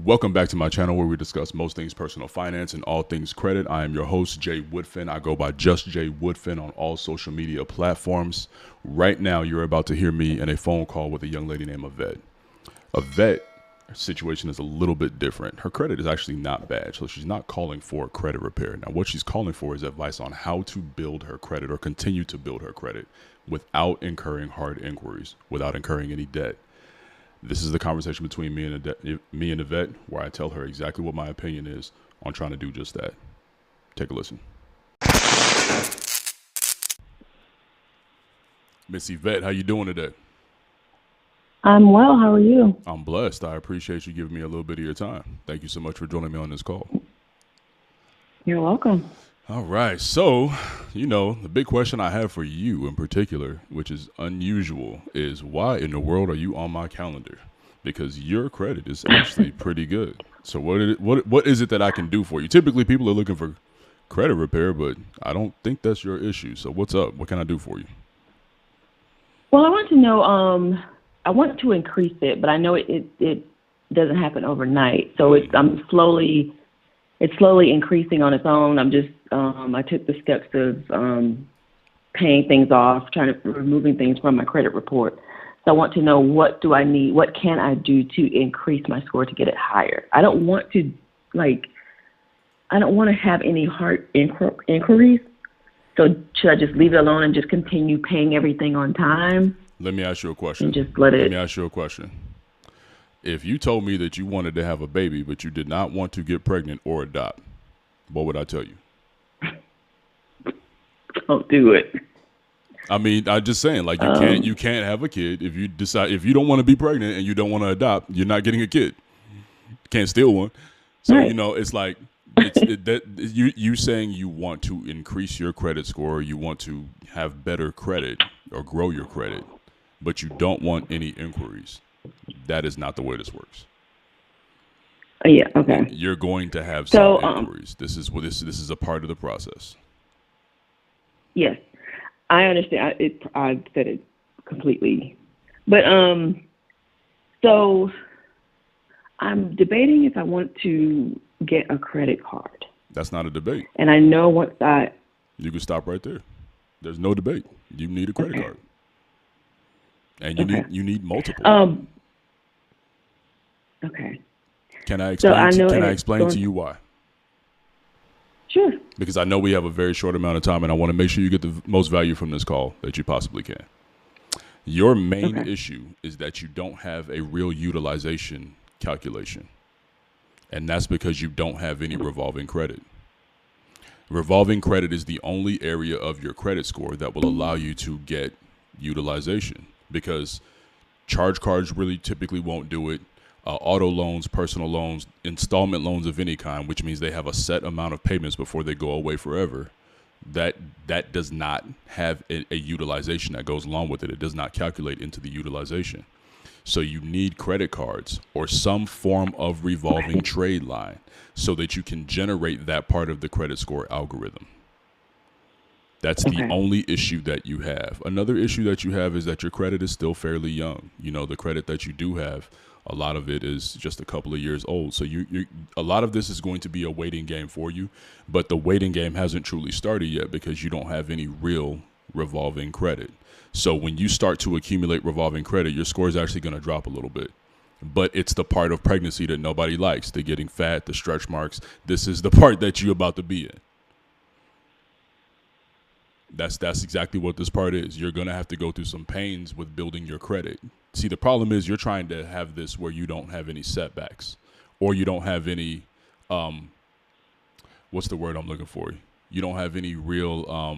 Welcome back to my channel where we discuss most things personal finance and all things credit. I am your host, Jay Woodfin. I go by just Jay Woodfin on all social media platforms. Right now, you're about to hear me in a phone call with a young lady named Yvette. Yvette, her situation is a little bit different. Her credit is actually not bad, so she's not calling for credit repair. Now, what she's calling for is advice on how to build her credit or continue to build her credit without incurring hard inquiries, without incurring any debt. This is the conversation between me and Yvette, where I tell her exactly what my opinion is on trying to do just that. Take a listen. Miss Yvette, how you doing today? I'm well. How are you? I'm blessed. I appreciate you giving me a little bit of your time. Thank you so much for joining me on this call. You're welcome. All right. So, the big question I have for you in particular, which is unusual, is why in the world are you on my calendar? Because your credit is actually pretty good. So what is it that I can do for you? Typically, people are looking for credit repair, but I don't think that's your issue. So what's up? What can I do for you? Well, I want to know, I want to increase it, but I know it doesn't happen overnight. So it's slowly increasing on its own. I'm just, I took the steps of paying things off, removing things from my credit report. So I want to know, what do I need? What can I do to increase my score to get it higher? I don't want to have any hard inquiries. So should I just leave it alone and just continue paying everything on time? Let me ask you a question. And just let me ask you a question. If you told me that you wanted to have a baby, but you did not want to get pregnant or adopt, what would I tell you? Don't do it. I mean, I'm just saying, you can't have a kid if you don't want to be pregnant and you don't want to adopt, you're not getting a kid. Can't steal one. So, right. It's like, you saying you want to increase your credit score, you want to have better credit or grow your credit, but you don't want any inquiries. That is not the way this works. Yeah. Okay. You're going to have some inquiries. This is a part of the process. Yes, I understand. I said it completely, but so I'm debating if I want to get a credit card. That's not a debate. And I know you can stop right there. There's no debate. You need a credit card, and you need multiple. Okay. Can I explain to you why? Sure. Because I know we have a very short amount of time, and I want to make sure you get the most value from this call that you possibly can. Your main issue is that you don't have a real utilization calculation, and that's because you don't have any revolving credit. Revolving credit is the only area of your credit score that will allow you to get utilization, because charge cards really typically won't do it. Auto loans, personal loans, installment loans of any kind, which means they have a set amount of payments before they go away forever. That does not have a utilization that goes along with it. It does not calculate into the utilization. So you need credit cards or some form of revolving trade line so that you can generate that part of the credit score algorithm. That's the only issue that you have. Another issue that you have is that your credit is still fairly young. The credit that you do have, a lot of it is just a couple of years old. So a lot of this is going to be a waiting game for you, but the waiting game hasn't truly started yet because you don't have any real revolving credit. So when you start to accumulate revolving credit, your score is actually going to drop a little bit. But it's the part of pregnancy that nobody likes, the getting fat, the stretch marks. This is the part that you're about to be in. That's exactly what this part is. You're going to have to go through some pains with building your credit. See, the problem is you're trying to have this where you don't have any setbacks, or you don't have any, what's the word I'm looking for? You don't have any real,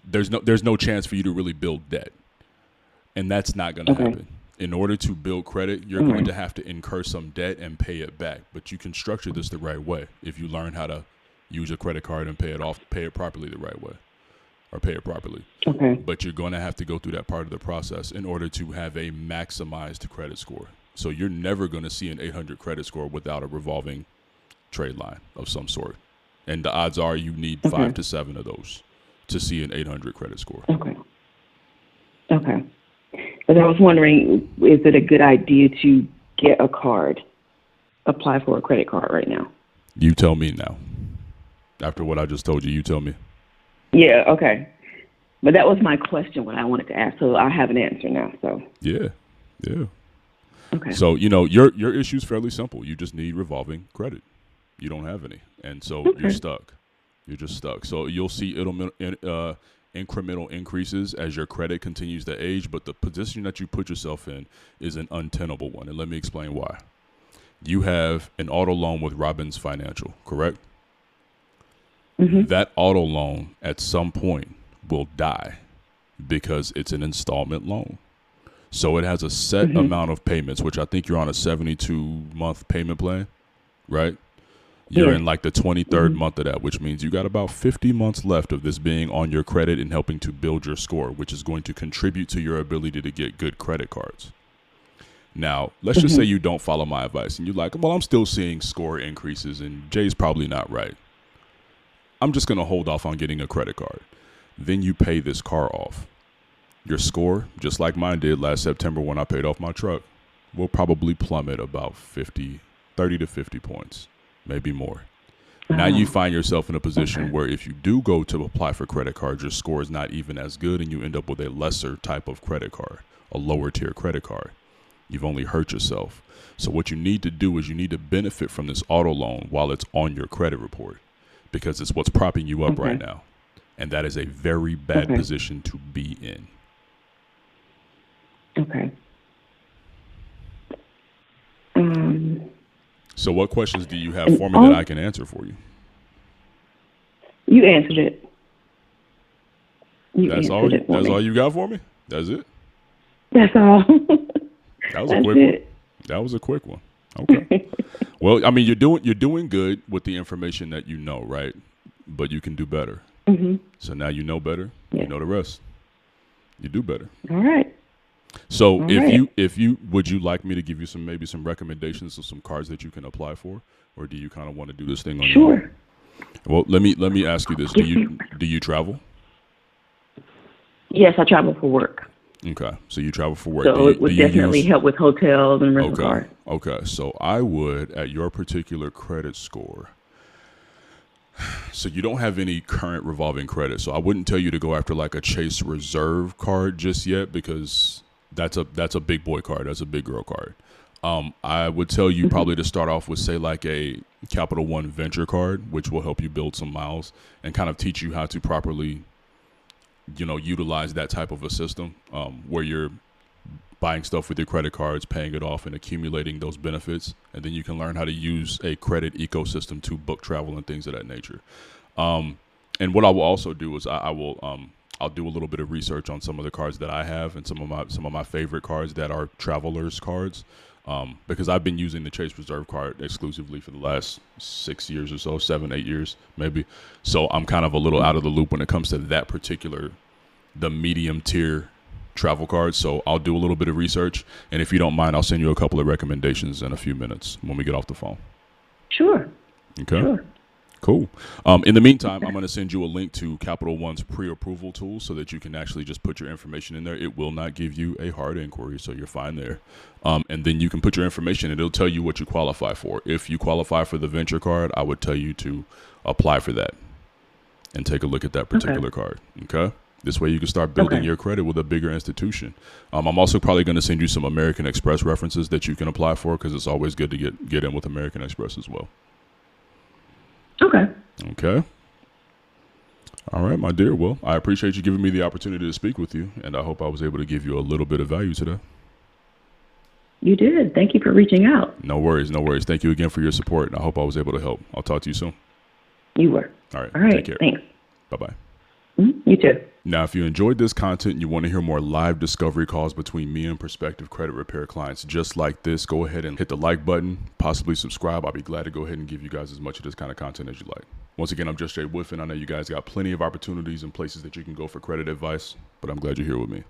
there's no chance for you to really build debt. And that's not going to happen. In order to build credit, you're going to have to incur some debt and pay it back. But you can structure this the right way if you learn how to use a credit card and pay it properly the right way, or pay it properly. But you're going to have to go through that part of the process in order to have a maximized credit score. So you're never going to see an 800 credit score without a revolving trade line of some sort. And the odds are you need 5 to 7 of those to see an 800 credit score. But I was wondering, is it a good idea to get a card, apply for a credit card right now? You tell me now. After what I just told you, you tell me. Yeah, okay. But that was my question, what I wanted to ask, so I have an answer now. So Yeah. okay. So, your issue is fairly simple. You just need revolving credit. You don't have any. And so you're stuck. You're just stuck. So you'll see incremental increases as your credit continues to age, but the position that you put yourself in is an untenable one. And let me explain why. You have an auto loan with Robbins Financial, correct? Mm-hmm. That auto loan at some point will die because it's an installment loan. So it has a set amount of payments, which I think you're on a 72-month payment plan, right? You're in like the 23rd month of that, which means you got about 50 months left of this being on your credit and helping to build your score, which is going to contribute to your ability to get good credit cards. Now, let's just say you don't follow my advice and you're like, well, I'm still seeing score increases and Jay's probably not right. I'm just going to hold off on getting a credit card. Then you pay this car off. Your score, just like mine did last September when I paid off my truck, will probably plummet about 30 to 50 points, maybe more. Now you find yourself in a position where if you do go to apply for credit cards, your score is not even as good and you end up with a lesser type of credit card, a lower tier credit card. You've only hurt yourself. So what you need to do is you need to benefit from this auto loan while it's on your credit report, because it's what's propping you up right now. And that is a very bad position to be in. Okay. So what questions do you have for me that I can answer for you? You answered it. That's all you got for me? That's it? That's all. That was a quick one. That was a quick one. Okay. Well, I mean, you're doing good with the information that you know, right? But you can do better. Mm-hmm. So now you know better. Yeah. You know the rest. You do better. All right. So if you would you like me to give you maybe some recommendations of some cards that you can apply for, or do you kind of want to do this thing on your own? Sure. Well, let me ask you this: do you travel? Yes, I travel for work. Okay, so you travel for work. So it would definitely help with hotels and rental cars. Okay, so I would, at your particular credit score, so you don't have any current revolving credit, so I wouldn't tell you to go after like a Chase Reserve card just yet, because that's a big boy card. That's a big girl card. I would tell you probably to start off with, say, like a Capital One Venture card, which will help you build some miles and kind of teach you how to properly, utilize that type of a system where you're buying stuff with your credit cards, paying it off, and accumulating those benefits. And then you can learn how to use a credit ecosystem to book travel and things of that nature. And what I will also do is I'll do a little bit of research on some of the cards that I have and some of my favorite cards that are travelers cards. Because I've been using the Chase Reserve card exclusively for the last 6 years or so, 7, 8 years, maybe. So I'm kind of a little out of the loop when it comes to that particular, the medium tier travel cards. So I'll do a little bit of research. And if you don't mind, I'll send you a couple of recommendations in a few minutes when we get off the phone. Sure. Okay. Sure. Cool. In the meantime, I'm going to send you a link to Capital One's pre-approval tool so that you can actually just put your information in there. It will not give you a hard inquiry, so you're fine there. And then you can put your information and it'll tell you what you qualify for. If you qualify for the venture card, I would tell you to apply for that and take a look at that particular card. Okay. This way you can start building your credit with a bigger institution. I'm also probably going to send you some American Express references that you can apply for, because it's always good to get in with American Express as well. Okay. All right, my dear. Well, I appreciate you giving me the opportunity to speak with you, and I hope I was able to give you a little bit of value today. You did. Thank you for reaching out. No worries. Thank you again for your support, and I hope I was able to help. I'll talk to you soon. You were. All right. Take care. Thanks. Bye-bye. You too. Now, if you enjoyed this content and you want to hear more live discovery calls between me and prospective credit repair clients just like this, go ahead and hit the like button, possibly subscribe. I'll be glad to go ahead and give you guys as much of this kind of content as you like. Once again, I'm just Jay Woodfin. I know you guys got plenty of opportunities and places that you can go for credit advice, but I'm glad you're here with me.